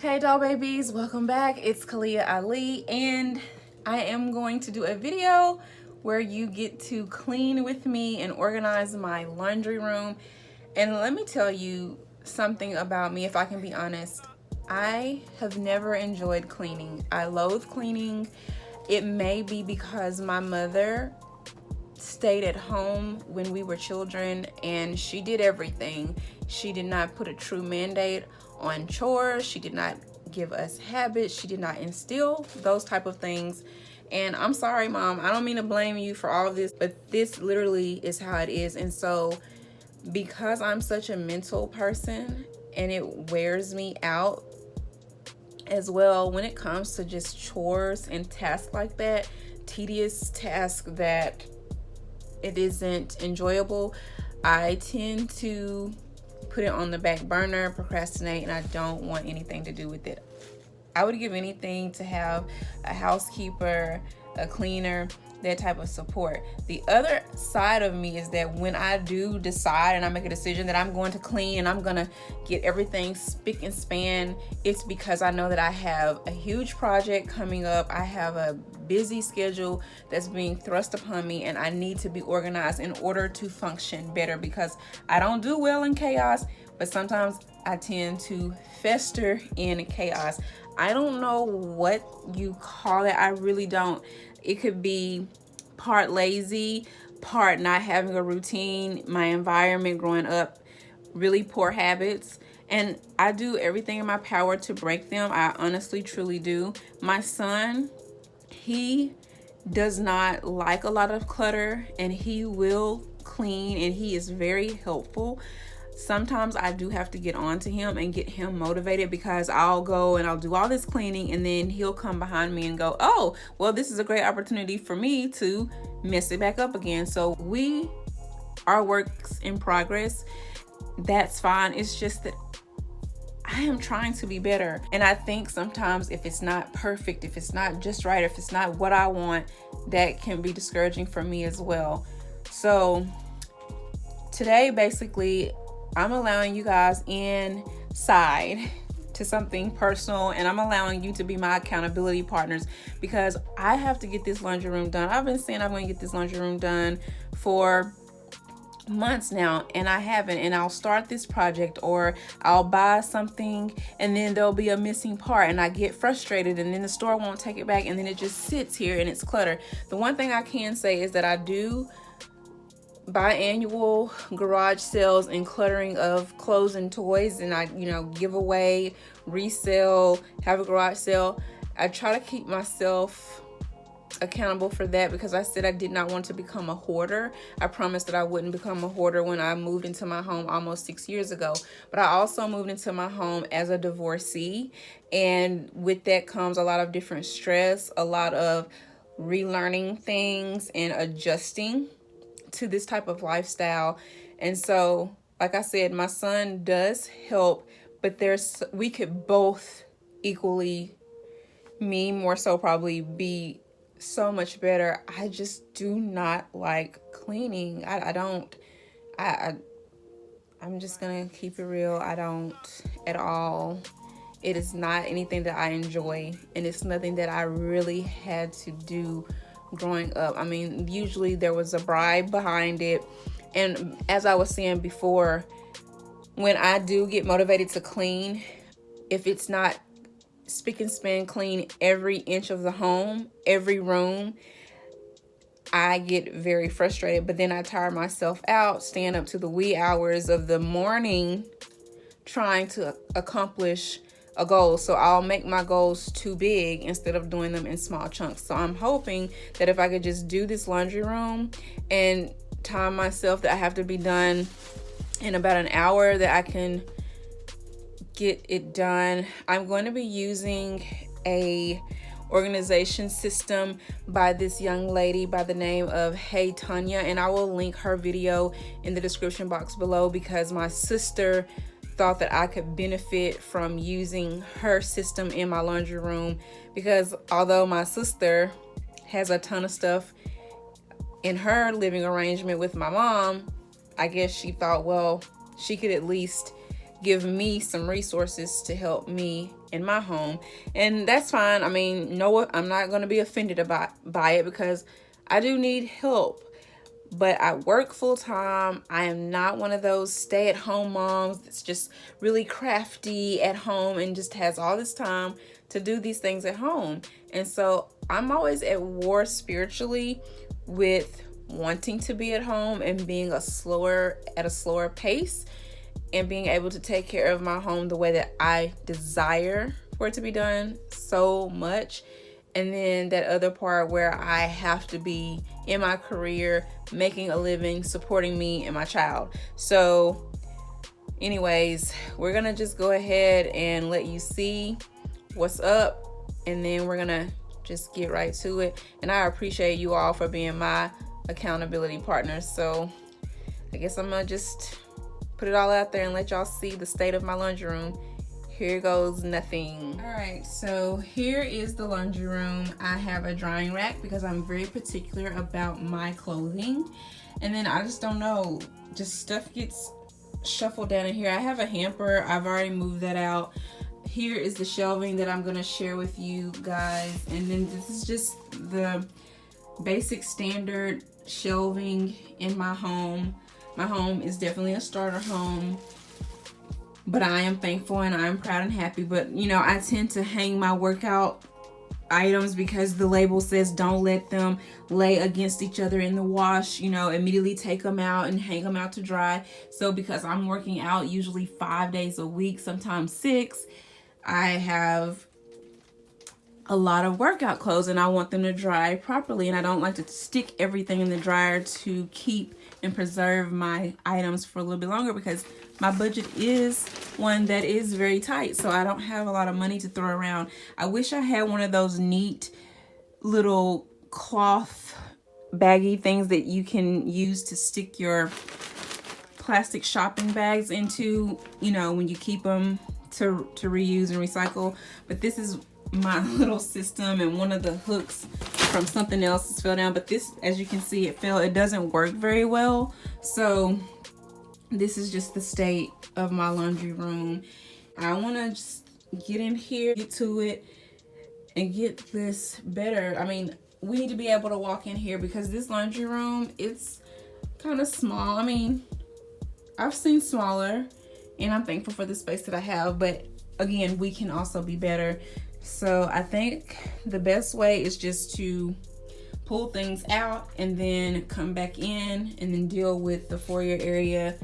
Hey doll babies, welcome back. It's Kalia Ali and I am going to do a video where you get to clean with me and organize my laundry room. And let me tell you something about me, if I can be honest. I have never enjoyed cleaning. I loathe cleaning. It may be because my mother stayed at home when we were children and she did everything. She did not put a true mandate on chores. She did not give us habits. She did not instill those type of things. And I'm sorry, Mom, I don't mean to blame you for all of this, but this literally is how it is. And so because I'm such a mental person and it wears me out as well when it comes to just chores and tasks like that, tedious tasks that it isn't enjoyable, I tend to put it on the back burner, procrastinate, and I don't want anything to do with it. I would give anything to have a housekeeper, a cleaner, that type of support. The other side of me is that when I do decide and I make a decision that I'm going to clean and I'm gonna get everything spick and span, it's because I know that I have a huge project coming up. I have a busy schedule that's being thrust upon me and I need to be organized in order to function better, because I don't do well in chaos, but sometimes I tend to fester in chaos. I don't know what you call it. I really don't. It could be part lazy, part not having a routine, my environment growing up, really poor habits. And I do everything in my power to break them. I honestly, truly do. My son, he does not like a lot of clutter and he will clean and he is very helpful. Sometimes I do have to get on to him and get him motivated, because I'll go and I'll do all this cleaning and then he'll come behind me and go, oh, well, this is a great opportunity for me to mess it back up again. So we are works in progress. That's fine. It's just that I am trying to be better. And I think sometimes if it's not perfect, if it's not just right, if it's not what I want, that can be discouraging for me as well. So today, basically, I'm allowing you guys inside to something personal, and I'm allowing you to be my accountability partners, because I have to get this laundry room done. I've been saying I'm going to get this laundry room done for months now, and I haven't. And I'll start this project or I'll buy something and then there'll be a missing part and I get frustrated, and then the store won't take it back, and then it just sits here and it's clutter. The one thing I can say is that I do biannual garage sales and cluttering of clothes and toys, and I give away, resell, have a garage sale. I try to keep myself accountable for that, because I said I did not want to become a hoarder. I promised that I wouldn't become a hoarder when I moved into my home almost 6 years ago. But I also moved into my home as a divorcee, and with that comes a lot of different stress, a lot of relearning things and adjusting to this type of lifestyle. And so, like I said, my son does help, but we could both equally, me more so probably, be so much better. I just do not like cleaning. I'm just gonna keep it real. I don't at all. It is not anything that I enjoy, and it's nothing that I really had to do growing up. I mean, usually there was a bribe behind it. And as I was saying before, when I do get motivated to clean, if it's not spick and span clean every inch of the home, every room, I get very frustrated. But then I tire myself out, staying up to the wee hours of the morning trying to accomplish a goal. So I'll make my goals too big instead of doing them in small chunks. So I'm hoping that if I could just do this laundry room and time myself that I have to be done in about an hour, that I can get it done. I'm going to be using a organization system by this young lady by the name of Tonya, and I will link her video in the description box below, because my sister thought that I could benefit from using her system in my laundry room, because although my sister has a ton of stuff in her living arrangement with my mom, I guess she thought, well, she could at least give me some resources to help me in my home. And that's fine. I mean, no, I'm not going to be offended by it because I do need help. But I work full time. I am not one of those stay-at-home moms that's just really crafty at home and just has all this time to do these things at home. And so I'm always at war spiritually with wanting to be at home and being at a slower pace and being able to take care of my home the way that I desire for it to be done so much. And then that other part where I have to be in my career, making a living, supporting me and my child. So anyways, we're going to just go ahead and let you see what's up. And then we're going to just get right to it. And I appreciate you all for being my accountability partners. So I guess I'm going to just put it all out there and let y'all see the state of my laundry room. Here goes nothing. All right, so here is the laundry room. I have a drying rack because I'm very particular about my clothing. And then I just don't know, just stuff gets shuffled down in here. I have a hamper. I've already moved that out. Here is the shelving that I'm gonna share with you guys. And then this is just the basic standard shelving in my home. My home is definitely a starter home. But I am thankful and I'm proud and happy. But, you know, I tend to hang my workout items because the label says don't let them lay against each other in the wash. You know, immediately take them out and hang them out to dry. So because I'm working out usually 5 days a week, sometimes 6, I have a lot of workout clothes and I want them to dry properly. And I don't like to stick everything in the dryer to keep and preserve my items for a little bit longer because my budget is one that is very tight, so I don't have a lot of money to throw around. I wish I had one of those neat little cloth baggy things that you can use to stick your plastic shopping bags into, you know, when you keep them to reuse and recycle. But this is my little system, and one of the hooks from something else fell down. But this, as you can see, it fell. It doesn't work very well. So this is just the state of my laundry room. I want to just get in here, get to it, and get this better. I mean, we need to be able to walk in here because this laundry room, it's kind of small. I mean, I've seen smaller, and I'm thankful for the space that I have. But again, we can also be better. So I think the best way is just to pull things out and then come back in and then deal with the foyer area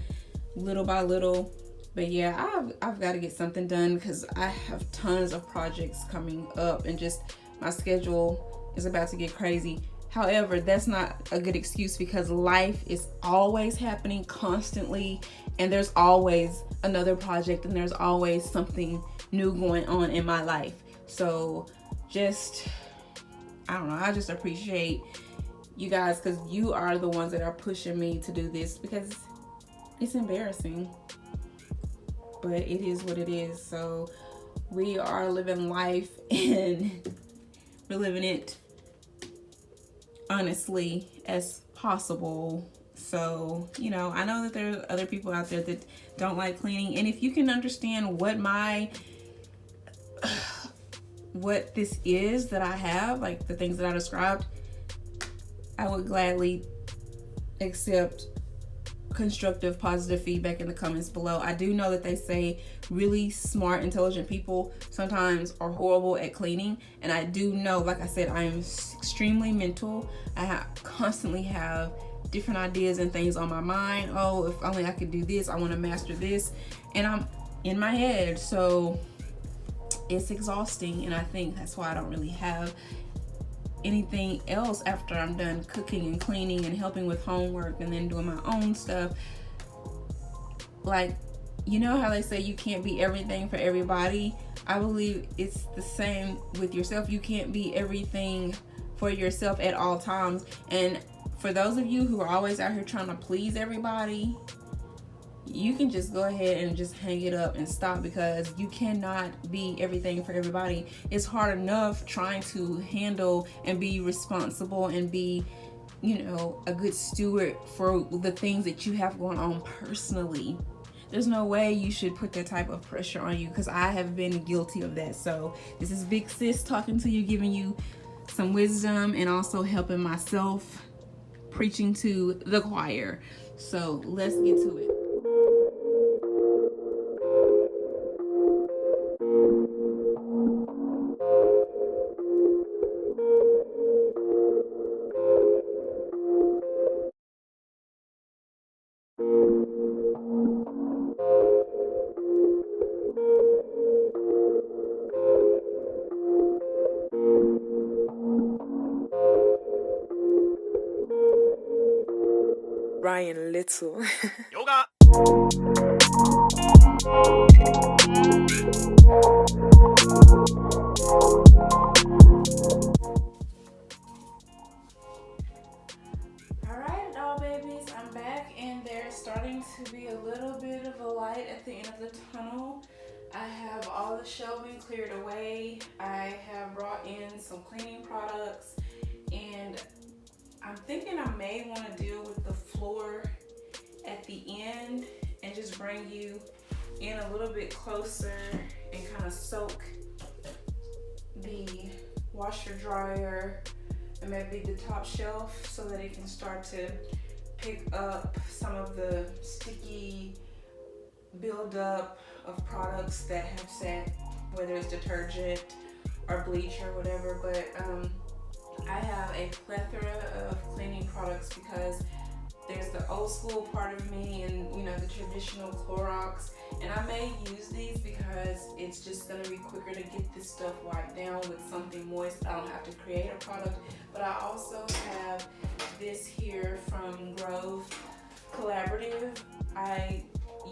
little by little. But yeah, I've got to get something done because I have tons of projects coming up and just my schedule is about to get crazy. However, that's not a good excuse because life is always happening constantly and there's always another project and there's always something new going on in my life. So just, I don't know, I just appreciate you guys because you are the ones that are pushing me to do this because it's embarrassing, but it is what it is. So we are living life and we're living it honestly as possible. So, you know, I know that there are other people out there that don't like cleaning, and if you can understand what this is that I have, like the things that I described, I would gladly accept constructive, positive feedback in the comments below. I do know that they say really smart, intelligent people sometimes are horrible at cleaning, and I do know, like I said, I am extremely mental. I constantly have different ideas and things on my mind. Oh, if only I could do this, I want to master this, and I'm in my head. So it's exhausting, and I think that's why I don't really have anything else after I'm done cooking and cleaning and helping with homework and then doing my own stuff. Like, you know how they say you can't be everything for everybody? I believe it's the same with yourself. You can't be everything for yourself at all times. And for those of you who are always out here trying to please everybody, you can just go ahead and just hang it up and stop, because you cannot be everything for everybody. It's hard enough trying to handle and be responsible and be, you know, a good steward for the things that you have going on personally. there's no way you should put that type of pressure on you, because I have been guilty of that. So this is big sis talking to you, giving you some wisdom, and also helping myself, preaching to the choir. So let's get to it. Ryan Little. Yoga. Alright, DollBabies, I'm back, and there's starting to be a little bit of a light at the end of the tunnel. I have all the shelving cleared away. I have brought in some cleaning products, and I'm thinking I may want to deal with the floor at the end and just bring you in a little bit closer and kind of soak the washer dryer and maybe the top shelf so that it can start to pick up some of the sticky buildup of products that have sat, whether it's detergent or bleach or whatever. But I have a plethora of cleaning products because there's the old school part of me and, you know, the traditional Clorox, and I may use these because it's just going to be quicker to get this stuff wiped down with something moist. I don't have to create a product. But I also have this here from Grove Collaborative. I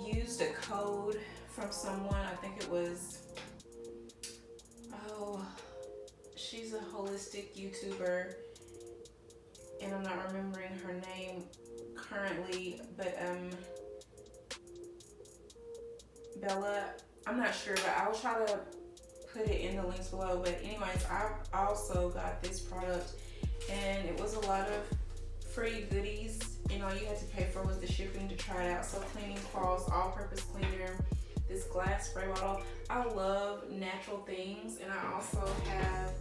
used a code from someone, I think it was, she's a holistic YouTuber, and I'm not remembering her name currently, but Bella, I'm not sure, but I'll try to put it in the links below. But anyways, I also got this product, and it was a lot of free goodies, and all you had to pay for was the shipping to try it out. So cleaning cloths, all-purpose cleaner, this glass spray bottle. I love natural things, and I also have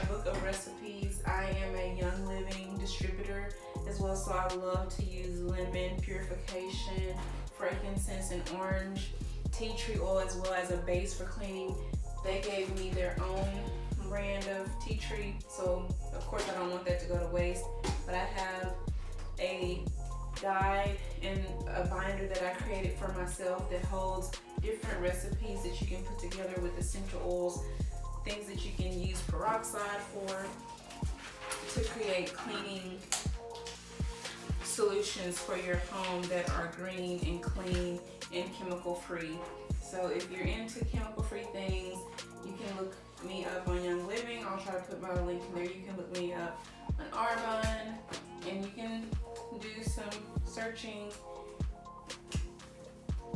a book of recipes. I am a Young Living distributor as well, so I love to use lemon purification, frankincense, and orange tea tree oil as well as a base for cleaning. They gave me their own brand of tea tree, so of course I don't want that to go to waste. But I have a guide and a binder that I created for myself that holds different recipes that you can put together with essential oils, things that you can use peroxide for, to create cleaning solutions for your home that are green and clean and chemical free. So if you're into chemical free things, you can look me up on Young Living. I'll try to put my link in there. You can look me up on Arbonne, and you can do some searching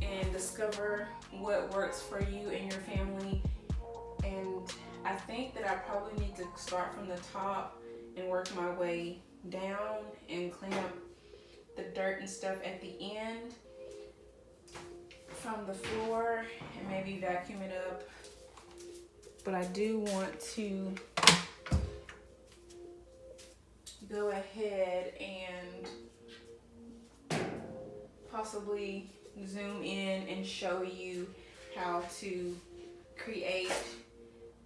and discover what works for you and your family. And I think that I probably need to start from the top and work my way down and clean up the dirt and stuff at the end from the floor and maybe vacuum it up. But I do want to go ahead and possibly zoom in and show you how to create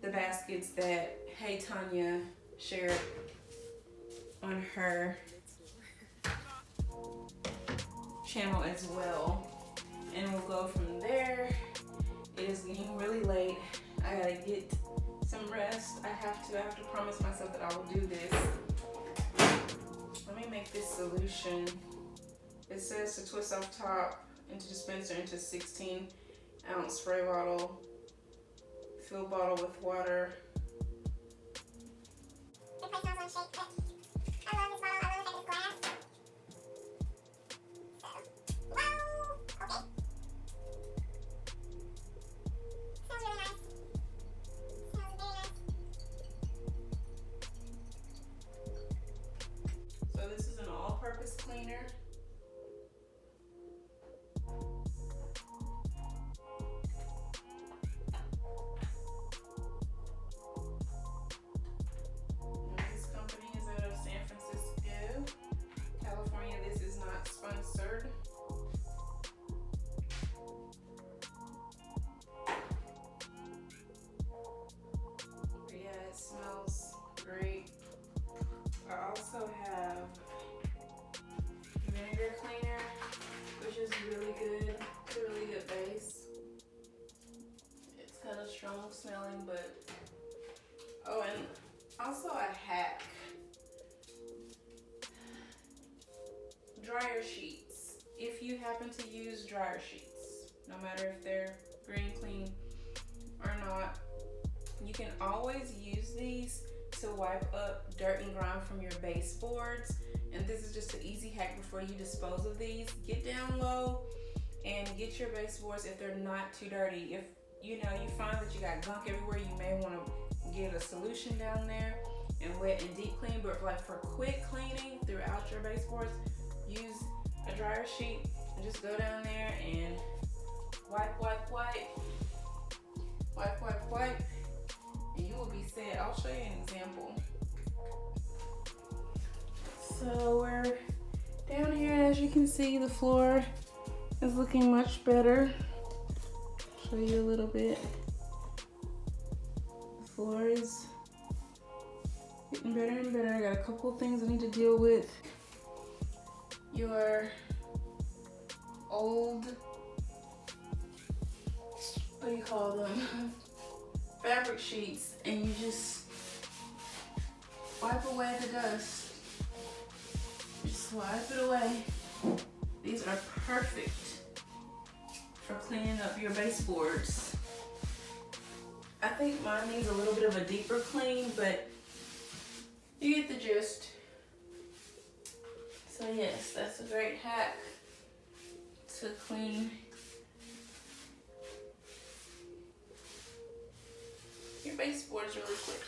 the baskets that Hey Tonya shared on her channel as well, and we'll go from there. It is getting really late. I gotta get some rest. I have to promise myself that I will do this. Let me make this solution. It says to twist off top into dispenser into 16-ounce spray bottle, fill bottle with water. It probably smells like shake, but I love this bottle. I love the fact it's glass. So, whoa, okay. Smells really nice. Smells very nice. So this is an all-purpose cleaner. strong smelling, but oh, and also a hack. Dryer sheets. If you happen to use dryer sheets, no matter if they're green clean or not, you can always use these to wipe up dirt and grime from your baseboards. And this is just an easy hack before you dispose of these. Get down low and get your baseboards if they're not too dirty. If you find that you got gunk everywhere, you may want to get a solution down there and wet and deep clean. But for quick cleaning throughout your baseboards, use a dryer sheet and just go down there and wipe, and you will be set. I'll show you an example. So we're down here, and as you can see, the floor is looking much better. Show you a little bit. The floor is getting better and better. I got a couple of things I need to deal with. Your old, what do you call them? Fabric sheets, and you just wipe away the dust. Just wipe it away. These are perfect for cleaning up your baseboards. I think mine needs a little bit of a deeper clean, but you get the gist. So yes, that's a great hack to clean your baseboards really quick.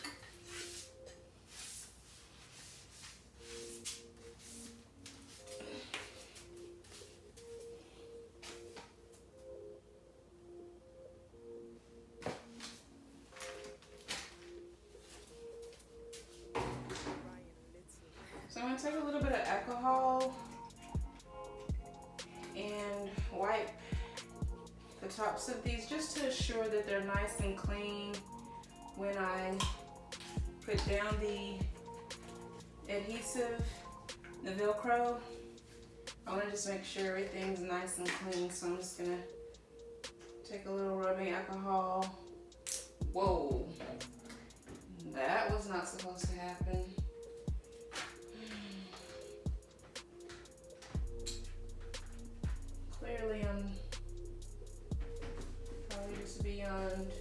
So I'm going to take a little bit of alcohol and wipe the tops of these just to assure that they're nice and clean. When I put down the adhesive, the Velcro, I want to just make sure everything's nice and clean. So I'm just going to take a little rubbing alcohol. Whoa, that was not supposed to happen. Clearly I'm probably just beyond.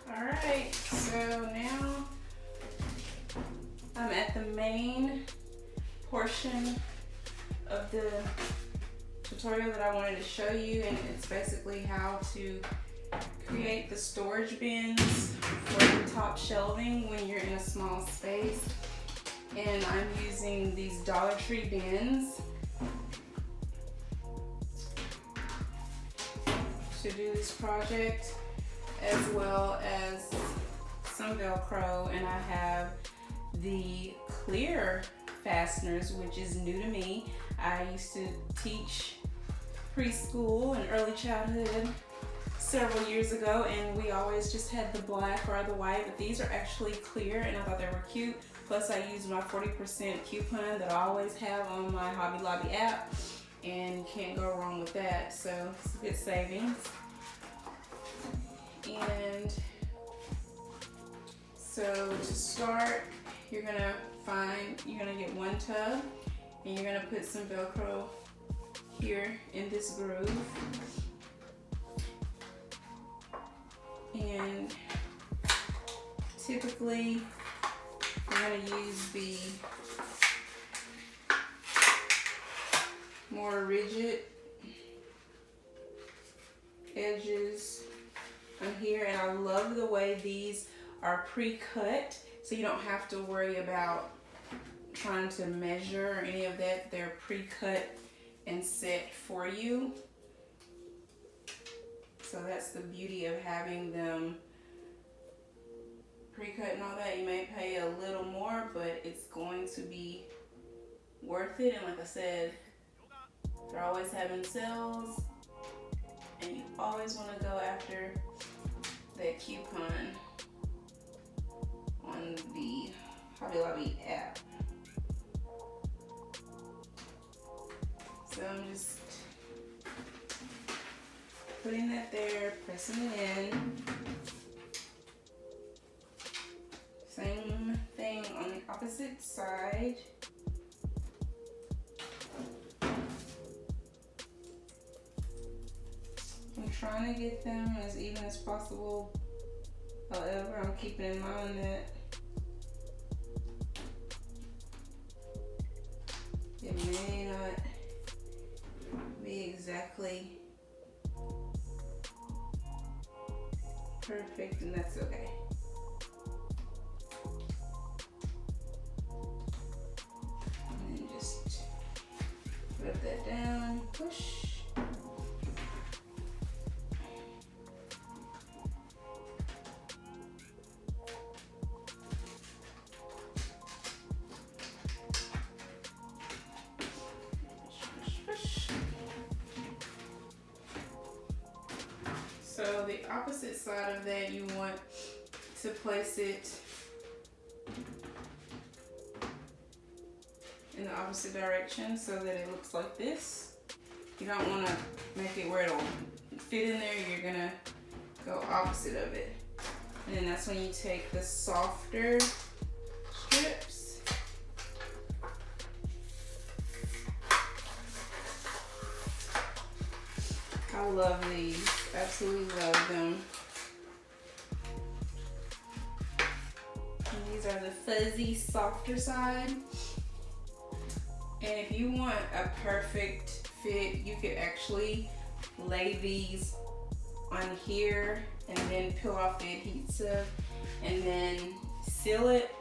Alright, so now I'm at the main portion of the tutorial that I wanted to show you, and it's basically how to create the storage bins for the top shelving when you're in a small space. And I'm using these Dollar Tree bins to do this project, as well as some Velcro, and I have the clear fasteners, which is new to me. I used to teach preschool and early childhood several years ago, and we always just had the black or the white, but these are actually clear, and I thought they were cute. Plus I use my 40% coupon that I always have on my Hobby Lobby app, and can't go wrong with that, so it's a good savings. And so to start, you're gonna get one tub, and you're gonna put some Velcro here in this groove. And typically I'm going to use the more rigid edges on here, and I love the way these are pre-cut, so you don't have to worry about trying to measure or any of that. They're pre-cut and set for you. So that's the beauty of having them pre-cut and all that. You may pay a little more, but it's going to be worth it. And like I said, they're always having sales, and you always want to go after that coupon on the Hobby Lobby app. So I'm just putting that there, pressing it in. Same thing on the opposite side. I'm trying to get them as even as possible. However, I'm keeping in mind that it may not be exactly perfect, and that's okay. And then just put that down, push. So the opposite side of that, you want to place it in the opposite direction so that it looks like this. You don't want to make it where it'll fit in there. You're gonna go opposite of it. And then that's when you take the softer strips. I love these. Absolutely love them. And these are the fuzzy, softer side. And if you want a perfect fit, you could actually lay these on here and then peel off the adhesive and then seal it.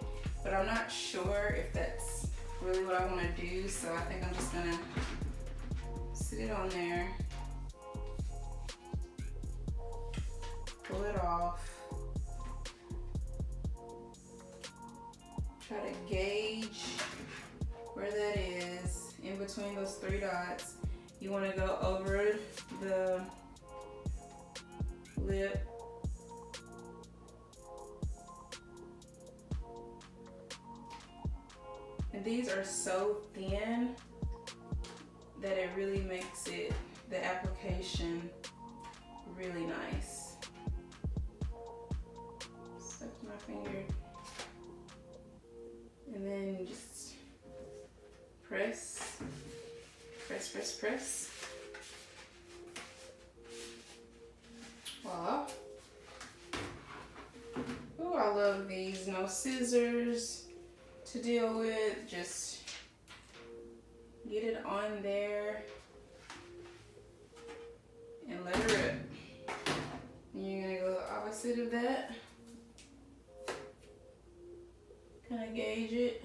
But I'm not sure if that's really what I want to do, so I think I'm just gonna sit it on there. Pull it off. Try to gauge where that is in between those 3 dots. You want to go over the lip. And these are so thin that it really makes it, the application, really nice. My finger, and then just press, press, press, press. Voila. Ooh, I love these. No scissors to deal with. Just get it on there and let it rip. And you're gonna go the opposite of that. Kind of gauge it.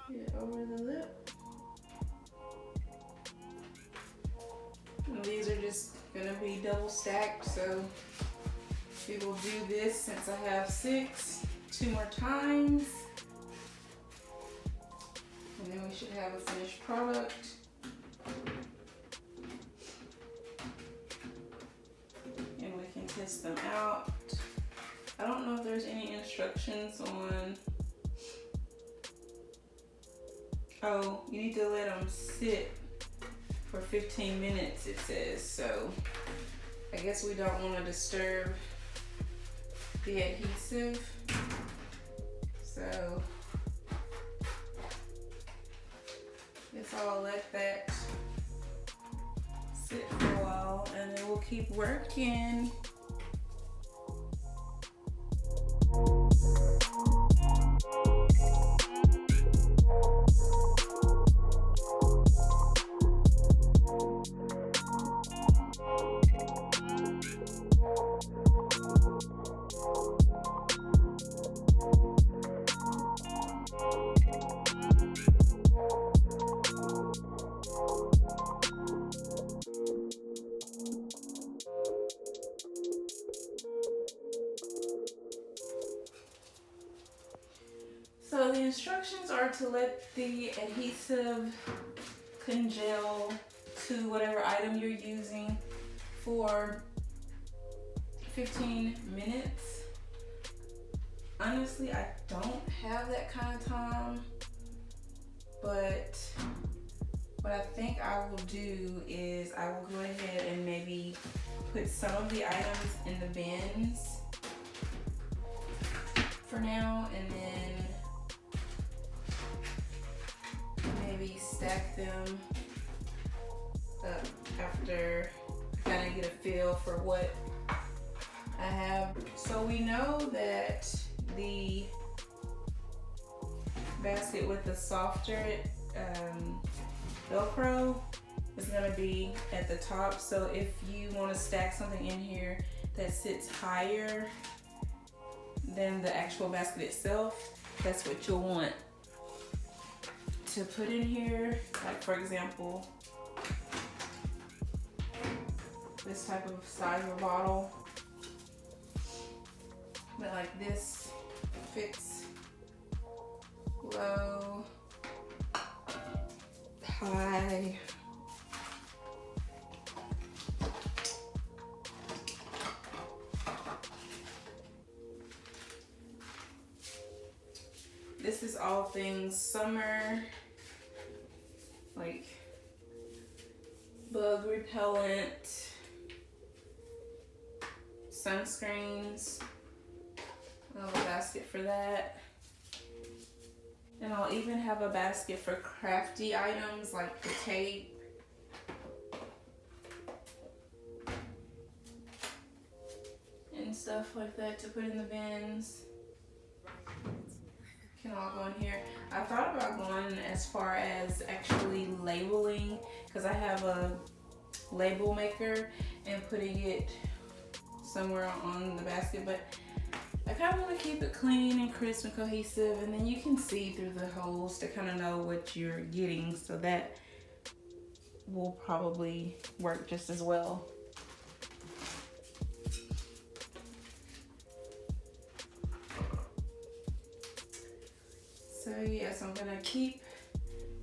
Get over the lip. And these are just gonna be double stacked, so we will do this since I have 6, 2 more times. And then we should have a finished product. And we can test them out. I don't know if there's any instructions on, oh, you need to let them sit for 15 minutes, it says. So I guess we don't want to disturb the adhesive. So I guess I'll let that sit for a while and then we'll keep working. So the instructions are to let the adhesive congel to whatever item you're using for 15 minutes. Honestly, I don't have that kind of time, but what I think I will do is I will go ahead and maybe put some of the items in the bins for now, and then maybe stack them up after I kind of get a feel for what I have. So we know that the basket with the softer Velcro is gonna be at the top. So if you want to stack something in here that sits higher than the actual basket itself, that's what you'll want to put in here. Like for example, this type of size of bottle. But like this fits low, high, this is all things summer, like bug repellent, sunscreens. I'll have a basket for that. And I'll even have a basket for crafty items like the tape. And stuff like that to put in the bins. Can all go in here. I thought about going as far as actually labeling, because I have a label maker, and putting it somewhere on the basket, but I kind of want to keep it clean and crisp and cohesive, and then you can see through the holes to kind of know what you're getting, so that will probably work just as well. So yes, I'm gonna keep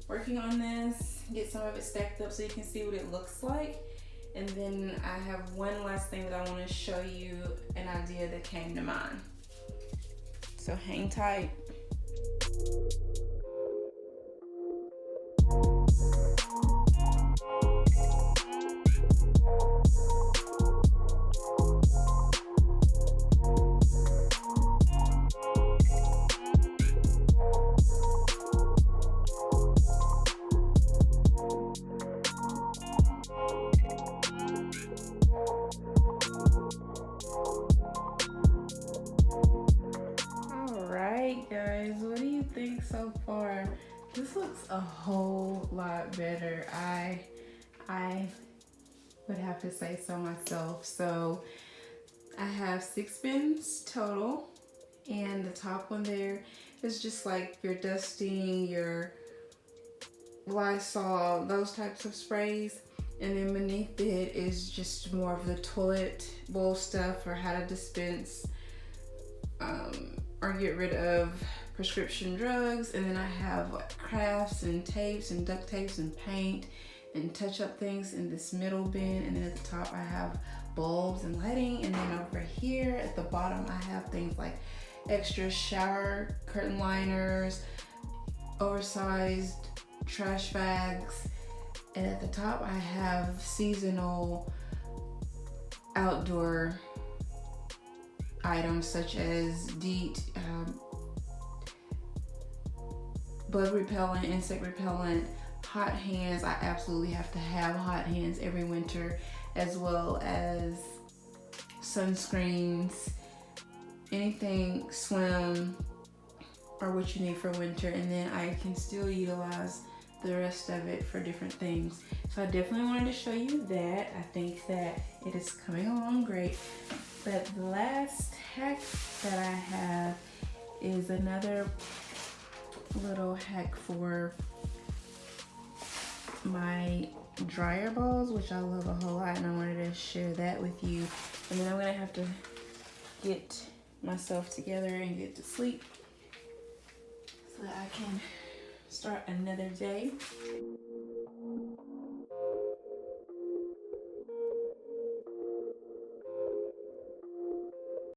working on this, get some of it stacked up so you can see what it looks like. And then I have one last thing that I want to show you, an idea that came to mind. So hang tight. Guys, what do you think so far? This looks a whole lot better. I would have to say so myself. So I have 6 bins total, and the top one there is just like your dusting, your Lysol, those types of sprays. And then beneath it is just more of the toilet bowl stuff, or how to dispense or get rid of prescription drugs. And then I have like crafts and tapes and duct tapes and paint and touch up things in this middle bin. And then at the top I have bulbs and lighting. And then over here at the bottom I have things like extra shower curtain liners, oversized trash bags. And at the top I have seasonal outdoor items such as DEET, bug repellent, insect repellent, hot hands. I absolutely have to have hot hands every winter, as well as sunscreens, anything swim or what you need for winter. And then I can still utilize the rest of it for different things. So I definitely wanted to show you that. I think that it is coming along great. But the last hack that I have is another little hack for my dryer balls, which I love a whole lot, and I wanted to share that with you. And then I'm gonna have to get myself together and get to sleep. so that I can start another day.